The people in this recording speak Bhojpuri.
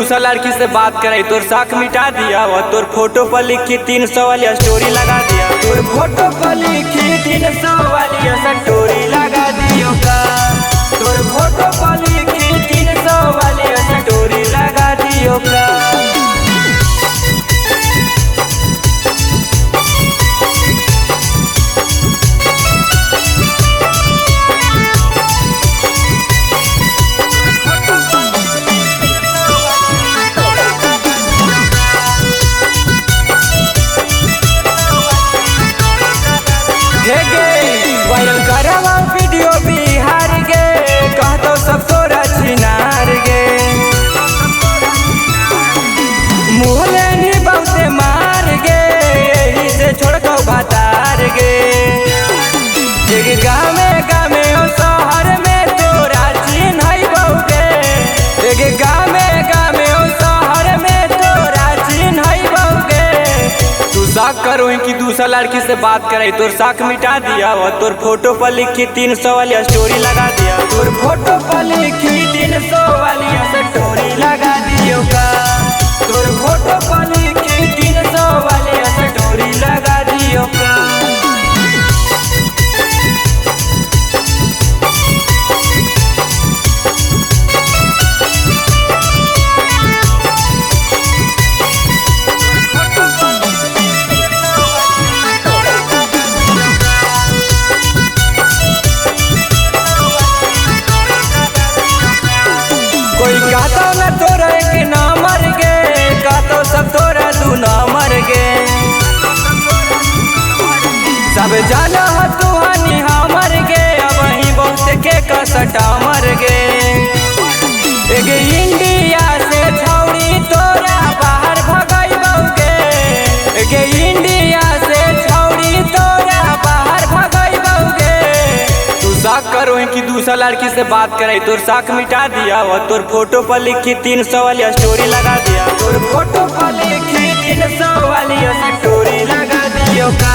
दूसरा लड़की से बात कराई, तोर शक मिटा दिया। वो तोर फोटो पर लिखी 300 वाली स्टोरी लगा दिया। तोर फोटो पर लिखी 300 वाली स्टोरी लगा दियो का। तोर फोटो पर लिखी 300 वाली स्टोरी लगा दियो का। वायरल करवा वीडियो बिहार गे, कहतो सब तोरा छिनार गे। मुहले नी बहुते मार गे, यही से छोड़को भतार गे। गामे गामे ओ शहर में तोरा चिन्हई बहुगे। गामे गामे ओ शहर में तोरा चिन्हई बहुगे। तू शक करो कि दूसरा लड़की से बात करे, तोर शक मिटा दिया। वो तोर फोटो पर लिखी 300 वाली स्टोरी लगा दिया। तोर फोटो पर लिखी 300 वाली स्टोरी लगा दियो का। तोर फोटो पर लिखी 300 वाली स्टोरी लगा दियो का। कोई कहता न तोरा एक ना मर गे, कहतो सब तोरा तू ना मर गे। सब जाना है तू हनी हमर गे, अब ही बहुत के कसटा मर गे। एक इंडिया से छौड़ी तोरा बाहर भगाई बहुगे। एक इंडिया से छौड़ी तोरा बाहर भगाई बहुगे। तू शक करो कि दूसरा लड़की से बात करे, तोर शक मिटा दिया। वो तोर फोटो पर लिखी 300 वाली स्टोरी लगा दिया। तोर फोटो पर लिखी 300 वाली स्टोरी लगा दियो का।